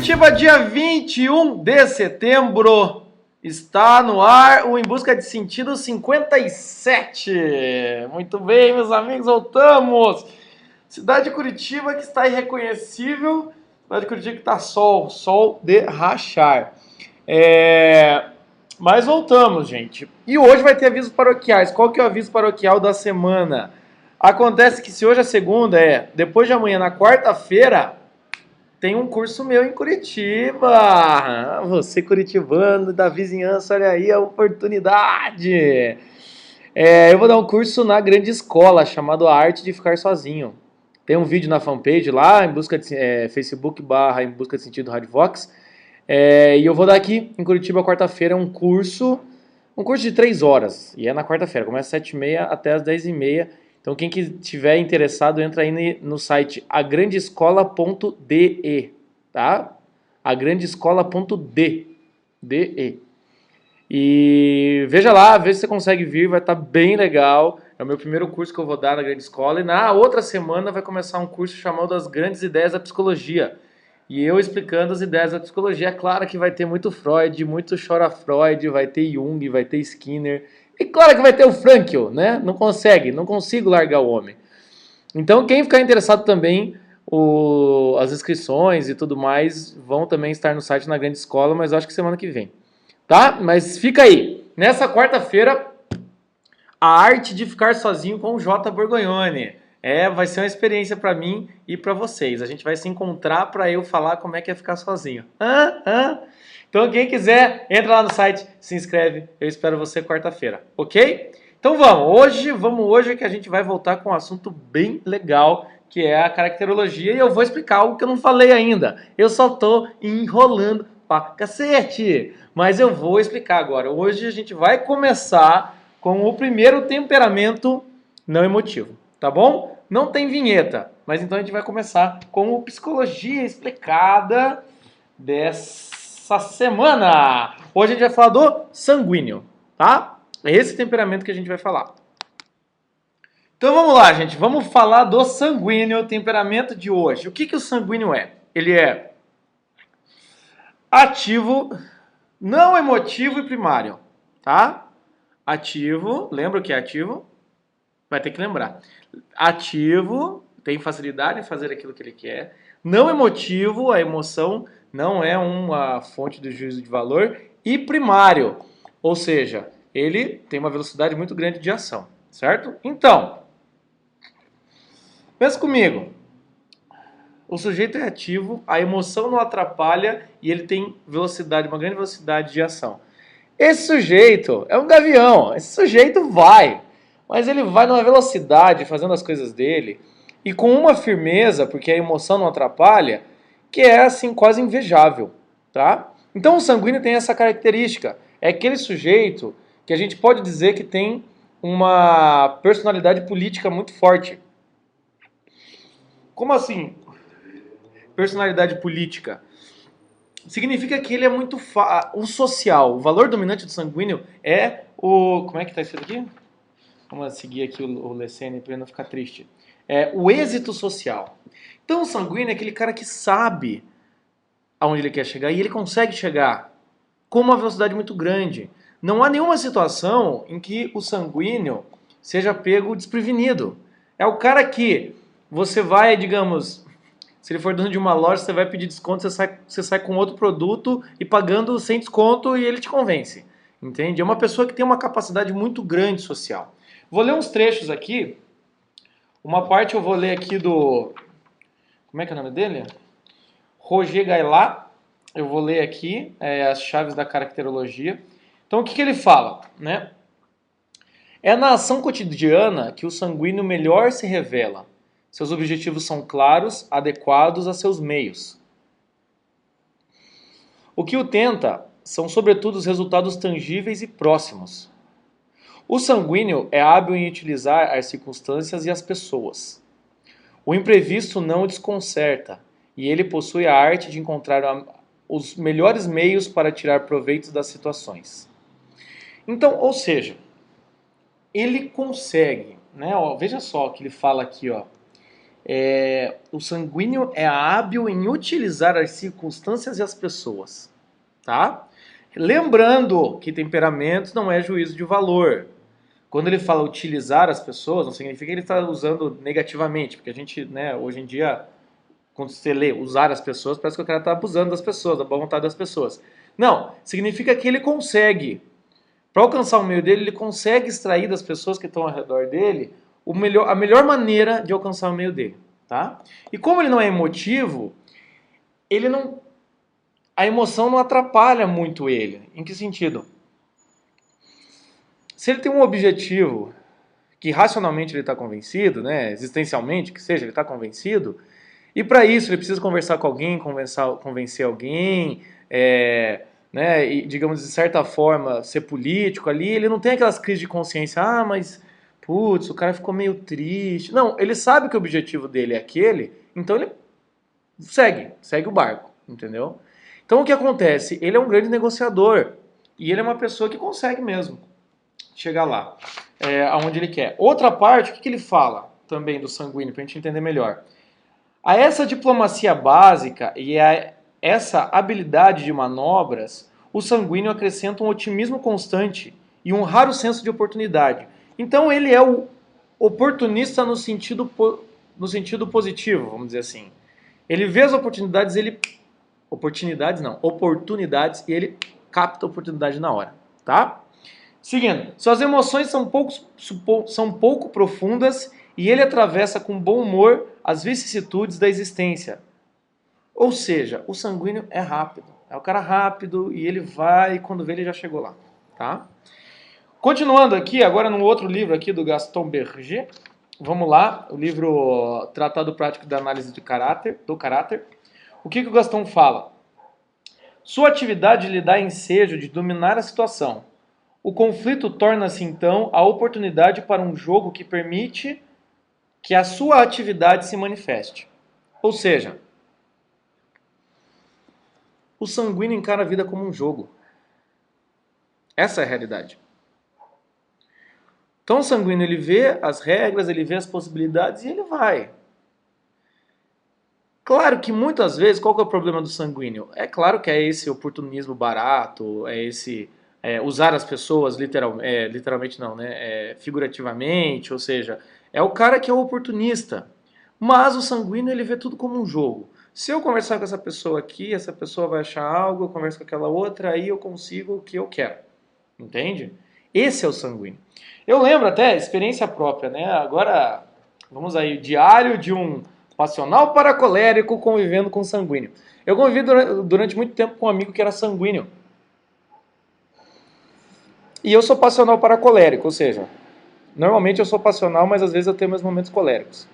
Curitiba, dia 21 de setembro, está no ar o Em Busca de Sentido 57. Muito bem, meus amigos, voltamos. Cidade de Curitiba que está irreconhecível, cidade de Curitiba que está sol de rachar. Mas voltamos, gente. E hoje vai ter avisos paroquiais. Qual que é o aviso paroquial da semana? Acontece que se hoje é segunda, depois de amanhã, na quarta-feira, tem um curso meu em Curitiba. Você curitibano da vizinhança, olha aí a oportunidade. Eu vou dar um curso na grande escola chamado A Arte de Ficar Sozinho. Tem um vídeo na fanpage lá, Facebook / Em Busca de Sentido Radvox. E eu vou dar aqui em Curitiba quarta-feira um curso de 3 horas. E é na quarta-feira, começa às 7h30 até às 10h30. Então quem estiver interessado, entra aí no site agrandescola.de, tá? agrandescola.de. E veja lá, veja se você consegue vir, vai estar bem legal. É o meu primeiro curso que eu vou dar na Grande Escola. E na outra semana vai começar um curso chamado As Grandes Ideias da Psicologia. E eu explicando as ideias da psicologia. É claro que vai ter muito Freud, muito chora Freud, vai ter Jung, vai ter Skinner. E claro que vai ter o Frankl, né? Não consigo largar o homem. Então quem ficar interessado também, as inscrições e tudo mais vão também estar no site na Grande Escola, mas eu acho que semana que vem. Tá? Mas fica aí. Nessa quarta-feira, a arte de ficar sozinho com o J. Borgognoni. Vai ser uma experiência para mim e para vocês. A gente vai se encontrar para eu falar como é que é ficar sozinho. Então quem quiser, entra lá no site, se inscreve. Eu espero você quarta-feira, ok? Então vamos hoje que a gente vai voltar com um assunto bem legal, que é a caracterologia, e eu vou explicar algo que eu não falei ainda. Eu só tô enrolando pra cacete, mas eu vou explicar agora. Hoje a gente vai começar com o primeiro temperamento não emotivo, tá bom? Não tem vinheta, mas então a gente vai começar com o Psicologia Explicada dessa semana. Hoje a gente vai falar do sanguíneo, tá? É esse temperamento que a gente vai falar. Então vamos lá, gente. Vamos falar do sanguíneo, o temperamento de hoje. O que o sanguíneo é? Ele é ativo, não emotivo e primário, tá? Ativo, lembra o que é ativo? Vai ter que lembrar. Ativo, tem facilidade em fazer aquilo que ele quer. Não emotivo, a emoção não é uma fonte de juízo de valor. E primário, ou seja, ele tem uma velocidade muito grande de ação, certo? Então, pensa comigo. O sujeito é ativo, a emoção não atrapalha e ele tem velocidade, uma grande velocidade de ação. Esse sujeito é um gavião, esse sujeito vai, mas ele vai numa velocidade fazendo as coisas dele e com uma firmeza, porque a emoção não atrapalha, que é assim quase invejável, tá? Então o sanguíneo tem essa característica, é aquele sujeito que a gente pode dizer que tem uma personalidade política muito forte. Como assim? Personalidade política. Significa que ele é muito o social. O valor dominante do sanguíneo é o... Como é que tá escrito aqui? Vamos seguir aqui o Lessene para ele não ficar triste. É o êxito social. Então o sanguíneo é aquele cara que sabe aonde ele quer chegar e ele consegue chegar com uma velocidade muito grande. Não há nenhuma situação em que o sanguíneo seja pego desprevenido. É o cara que você vai, digamos... Se ele for dono de uma loja, você vai pedir desconto, você sai com outro produto e pagando sem desconto e ele te convence. Entende? É uma pessoa que tem uma capacidade muito grande social. Vou ler uns trechos aqui. Uma parte eu vou ler aqui do... Como é que é o nome dele? Roger Gaillard. Eu vou ler aqui as chaves da caracterologia. Então o que ele fala? Né? É na ação cotidiana que o sanguíneo melhor se revela. Seus objetivos são claros, adequados a seus meios. O que o tenta são, sobretudo, os resultados tangíveis e próximos. O sanguíneo é hábil em utilizar as circunstâncias e as pessoas. O imprevisto não o desconcerta, e ele possui a arte de encontrar os melhores meios para tirar proveito das situações. Então, ou seja, ele consegue, né? Veja só o que ele fala aqui, ó. O sanguíneo é hábil em utilizar as circunstâncias e as pessoas, tá? Lembrando que temperamentos não é juízo de valor. Quando ele fala utilizar as pessoas, não significa que ele está usando negativamente, porque a gente, né, hoje em dia, quando você lê usar as pessoas, parece que o cara está abusando das pessoas, da boa vontade das pessoas. Não, significa que ele consegue. Para alcançar o meio dele, ele consegue extrair das pessoas que estão ao redor dele a melhor maneira de alcançar o meio dele, tá? E como ele não é emotivo, ele não, a emoção não atrapalha muito ele. Em que sentido? Se ele tem um objetivo que racionalmente ele está convencido, né, existencialmente que seja, ele está convencido, e para isso ele precisa conversar com alguém, convencer alguém, né, e, digamos, de certa forma, ser político ali, ele não tem aquelas crises de consciência, mas, putz, o cara ficou meio triste. Não, ele sabe que o objetivo dele é aquele, então ele segue o barco, entendeu? Então o que acontece? Ele é um grande negociador, e ele é uma pessoa que consegue mesmo chegar lá, aonde ele quer. Outra parte, o que ele fala também do sanguíneo, para a gente entender melhor? A essa diplomacia básica e a essa habilidade de manobras, o sanguíneo acrescenta um otimismo constante e um raro senso de oportunidade. Então ele é o oportunista no sentido positivo, vamos dizer assim. Ele vê as oportunidades, oportunidades, e ele capta a oportunidade na hora, tá? Seguindo, suas emoções são pouco profundas e ele atravessa com bom humor as vicissitudes da existência. Ou seja, o sanguíneo é rápido. É o cara rápido e ele vai e quando vê ele já chegou lá. Tá? Continuando aqui, agora no outro livro aqui do Gaston Berger. Vamos lá, o livro Tratado Prático da Análise do Caráter. O que o Gaston fala? Sua atividade lhe dá ensejo de dominar a situação. O conflito torna-se então a oportunidade para um jogo que permite que a sua atividade se manifeste. Ou seja, o sanguíneo encara a vida como um jogo. Essa é a realidade. Então o sanguíneo ele vê as regras, ele vê as possibilidades e ele vai. Claro que muitas vezes, qual que é o problema do sanguíneo? É claro que é esse oportunismo barato, é esse usar as pessoas literalmente não, né? Figurativamente, ou seja, é o cara que é o oportunista. Mas o sanguíneo ele vê tudo como um jogo. Se eu conversar com essa pessoa aqui, essa pessoa vai achar algo, eu converso com aquela outra, aí eu consigo o que eu quero. Entende? Esse é o sanguíneo. Eu lembro até, experiência própria, né? Agora, vamos aí, diário de um passional para colérico convivendo com sanguíneo. Eu convivi durante muito tempo com um amigo que era sanguíneo. E eu sou passional para colérico, ou seja, normalmente eu sou passional, mas às vezes eu tenho meus momentos coléricos.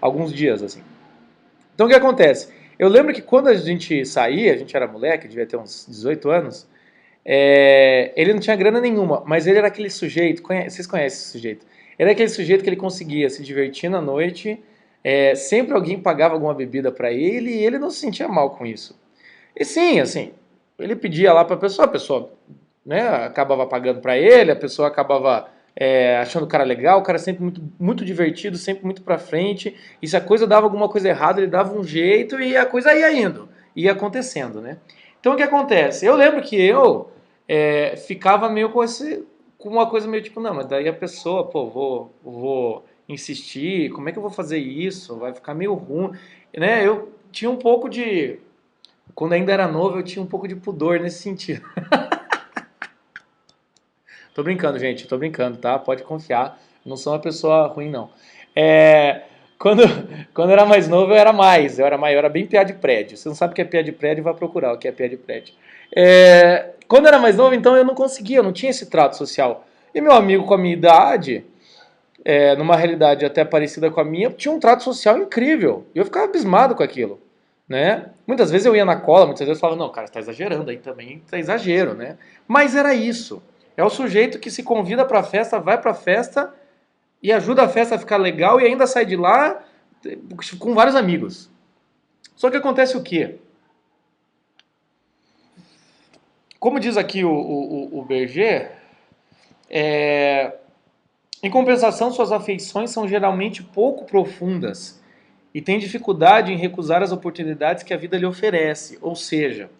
Alguns dias, assim. Então o que acontece? Eu lembro que quando a gente saía, a gente era moleque, devia ter uns 18 anos, ele não tinha grana nenhuma, mas ele era aquele sujeito, vocês conhecem esse sujeito? Ele era aquele sujeito que ele conseguia se divertir na noite, sempre alguém pagava alguma bebida para ele e ele não se sentia mal com isso. E sim, assim, ele pedia lá para a pessoa, né, acabava pagando para ele, a pessoa acabava achando o cara legal, o cara sempre muito, muito divertido, sempre muito pra frente, e se a coisa dava alguma coisa errada, ele dava um jeito e a coisa ia indo, ia acontecendo, né? Então o que acontece? Eu lembro que eu ficava meio com uma coisa meio tipo, não, mas daí a pessoa, pô, vou insistir, como é que eu vou fazer isso? Vai ficar meio ruim, né? Eu tinha um pouco de, quando ainda era novo, eu tinha um pouco de pudor nesse sentido. Tô brincando, gente, tô brincando, tá? Pode confiar, não sou uma pessoa ruim, não. É, quando, quando eu era mais novo, eu era bem piá de prédio. Você não sabe o que é piá de prédio, vai procurar o que é piá de prédio. Quando eu era mais novo, então eu não conseguia, eu não tinha esse trato social. E meu amigo com a minha idade, numa realidade até parecida com a minha, tinha um trato social incrível. E eu ficava abismado com aquilo, né? Muitas vezes eu ia na cola, muitas vezes eu falava, não, cara, você tá exagerando aí também, tá exagero, né? Mas era isso. É o sujeito que se convida para a festa, vai para a festa e ajuda a festa a ficar legal e ainda sai de lá com vários amigos. Só que acontece o quê? Como diz aqui o Berger, em compensação, suas afeições são geralmente pouco profundas e tem dificuldade em recusar as oportunidades que a vida lhe oferece. Ou seja,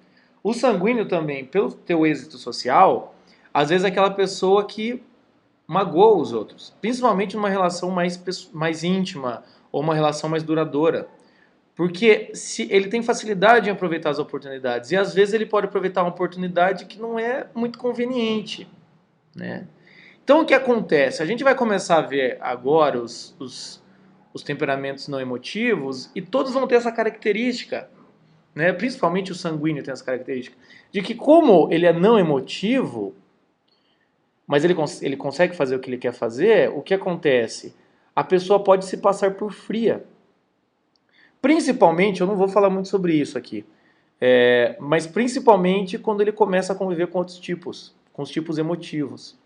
o sanguíneo também, pelo teu êxito social, às vezes é aquela pessoa que magoa os outros, principalmente numa relação mais íntima ou uma relação mais duradoura. Porque se ele tem facilidade em aproveitar as oportunidades e às vezes ele pode aproveitar uma oportunidade que não é muito conveniente, né? Então o que acontece? A gente vai começar a ver agora os temperamentos não emotivos e todos vão ter essa característica, né? Principalmente o sanguíneo tem essa característica de que como ele é não emotivo, mas ele consegue fazer o que ele quer fazer, o que acontece? A pessoa pode se passar por fria. Principalmente, eu não vou falar muito sobre isso aqui, mas principalmente quando ele começa a conviver com outros tipos, com os tipos emotivos.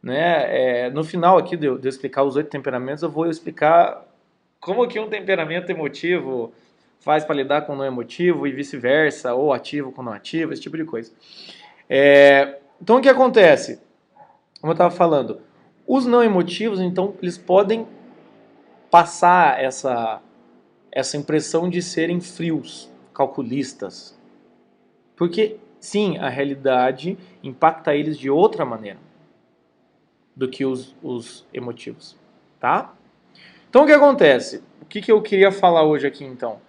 Né? No final aqui de eu explicar os 8 temperamentos, eu vou explicar como que um temperamento emotivo faz para lidar com o não emotivo e vice-versa, ou ativo com não ativo, esse tipo de coisa. Então o que acontece? Como eu estava falando, os não emotivos, então, eles podem passar essa impressão de serem frios, calculistas. Porque, sim, a realidade impacta eles de outra maneira do que os emotivos, tá? Então, o que acontece? O que eu queria falar hoje aqui, então?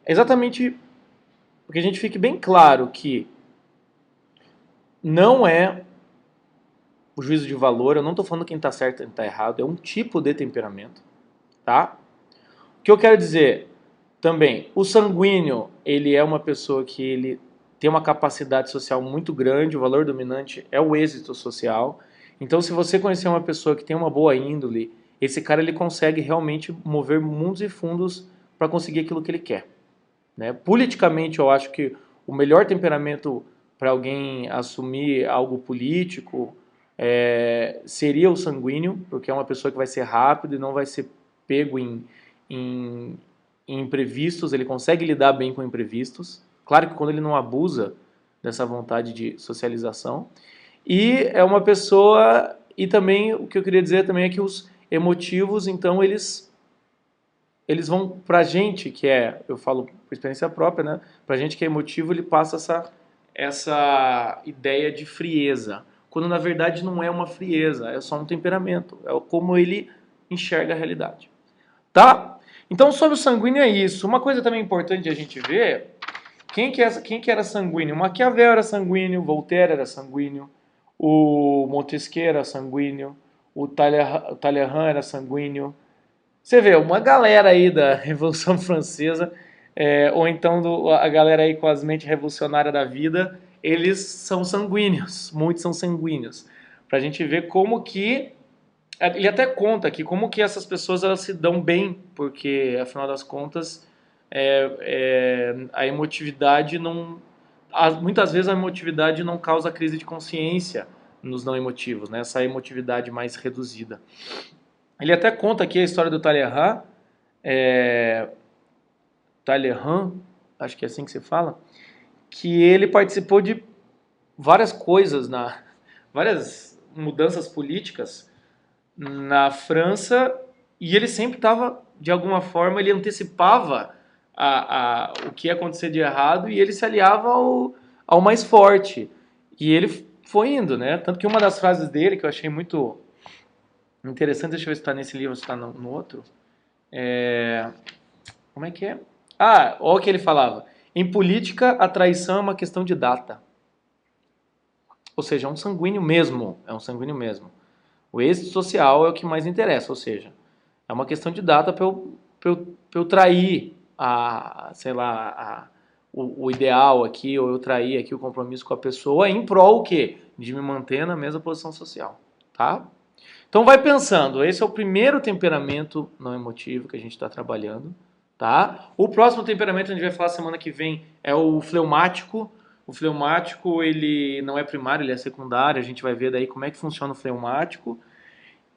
É exatamente porque a gente fique bem claro que não é o juízo de valor, eu não estou falando quem está certo e quem está errado, é um tipo de temperamento, tá? O que eu quero dizer também, o sanguíneo, ele é uma pessoa que ele tem uma capacidade social muito grande, o valor dominante é o êxito social. Então, se você conhecer uma pessoa que tem uma boa índole, esse cara ele consegue realmente mover mundos e fundos para conseguir aquilo que ele quer. Né? Politicamente, eu acho que o melhor temperamento para alguém assumir algo político seria o sanguíneo, porque é uma pessoa que vai ser rápido e não vai ser pego em imprevistos, ele consegue lidar bem com imprevistos. Claro que quando ele não abusa dessa vontade de socialização. E é uma pessoa, e também o que eu queria dizer também é que os emotivos, então, eles vão pra gente, que eu falo por experiência própria, né? Pra gente que é emotivo, ele passa essa ideia de frieza, quando na verdade não é uma frieza, é só um temperamento, é como ele enxerga a realidade. Tá? Então, sobre o sanguíneo é isso. Uma coisa também importante a gente ver, quem que era sanguíneo? Maquiavel era sanguíneo, Voltaire era sanguíneo, o Montesquieu era sanguíneo, o Talleyrand era sanguíneo. Você vê, uma galera aí da Revolução Francesa, ou então a galera aí com as mentes revolucionárias da vida, eles são sanguíneos, muitos são sanguíneos. Pra gente ver como que ele até conta que como que essas pessoas elas se dão bem, porque afinal das contas a emotividade não, muitas vezes a emotividade não causa crise de consciência nos não emotivos, né? Essa emotividade mais reduzida. Ele até conta aqui a história do Talleyrand, Talleyrand, acho que é assim que se fala, que ele participou de várias coisas, várias mudanças políticas na França, e ele sempre estava, de alguma forma, ele antecipava o que ia acontecer de errado e ele se aliava ao mais forte. E ele foi indo, né? Tanto que uma das frases dele, que eu achei muito interessante, deixa eu ver se está nesse livro ou se está no outro. Como é que é? Olha o que ele falava. Em política, a traição é uma questão de data. Ou seja, é um sanguíneo mesmo. É um sanguíneo mesmo. O êxito social é o que mais interessa, ou seja, é uma questão de data para eu trair o ideal aqui, ou eu trair aqui o compromisso com a pessoa em prol o quê? De me manter na mesma posição social, tá? Então vai pensando, esse é o primeiro temperamento não emotivo que a gente está trabalhando, tá? O próximo temperamento que a gente vai falar semana que vem é o fleumático. O fleumático, ele não é primário, ele é secundário. A gente vai ver daí como é que funciona o fleumático.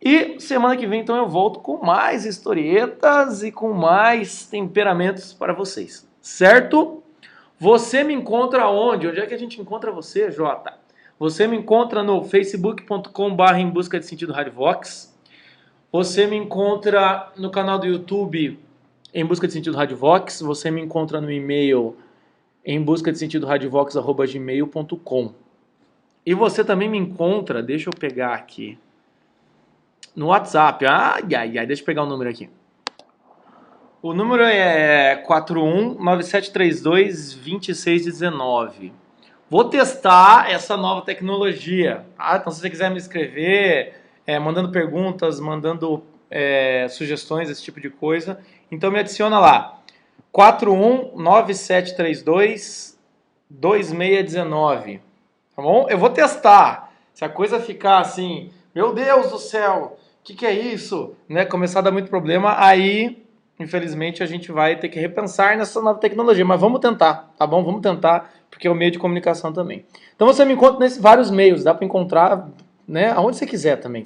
E semana que vem, então, eu volto com mais historietas e com mais temperamentos para vocês. Certo? Você me encontra onde? Onde é que a gente encontra você, Jota? Você me encontra no facebook.com/, em busca de sentido Hardvox. Você me encontra no canal do YouTube Em Busca de Sentido Rádio Vox. Você me encontra no e-mail em busca de sentido radiovox@gmail.com. E você também me encontra, deixa eu pegar aqui, no WhatsApp. Deixa eu pegar o número aqui. O número é 4197322619. Vou testar essa nova tecnologia. Então, se você quiser me escrever, mandando perguntas, mandando sugestões, esse tipo de coisa, então me adiciona lá. 4197322619. Tá bom? Eu vou testar. Se a coisa ficar assim, meu Deus do céu, o que é isso? Né? Começar a dar muito problema, aí, infelizmente, a gente vai ter que repensar nessa nova tecnologia. Mas vamos tentar, tá bom? Vamos tentar, porque é o meio de comunicação também. Então você me encontra nesses vários meios, dá para encontrar, né, aonde você quiser também.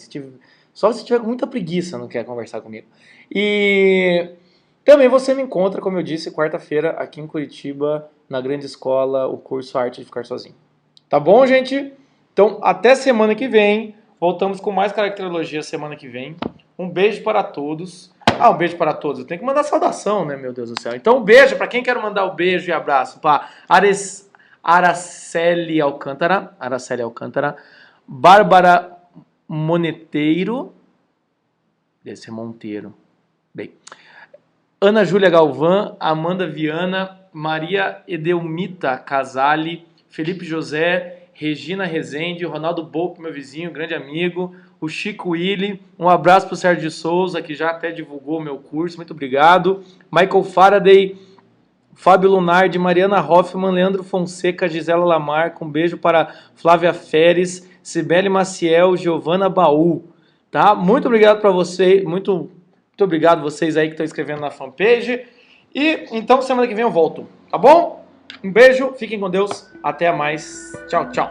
Só se tiver com muita preguiça, não quer conversar comigo. E também você me encontra, como eu disse, quarta-feira aqui em Curitiba, na Grande Escola, o curso Arte de Ficar Sozinho. Tá bom, gente? Então, até semana que vem. Voltamos com mais caracterologia semana que vem. Um beijo para todos. Um beijo para todos. Eu tenho que mandar saudação, né, meu Deus do céu. Então, um beijo para quem quer mandar um beijo e abraço. Para Araceli Alcântara. Bárbara Moneteiro. Deve ser Monteiro. Bem. Ana Júlia Galvão, Amanda Viana, Maria Edelmita Casale, Felipe José, Regina Rezende, Ronaldo Bolpo, meu vizinho, grande amigo, o Chico Willi, um abraço para o Sérgio de Souza, que já até divulgou o meu curso, muito obrigado, Michael Faraday, Fábio Lunardi, Mariana Hoffman, Leandro Fonseca, Gisela Lamarca, um beijo para Flávia Feres, Cibele Maciel, Giovana Baú, tá? Muito obrigado para você, muito obrigado vocês aí que estão escrevendo na fanpage. E então semana que vem eu volto, tá bom? Um beijo, fiquem com Deus, até mais. Tchau, tchau.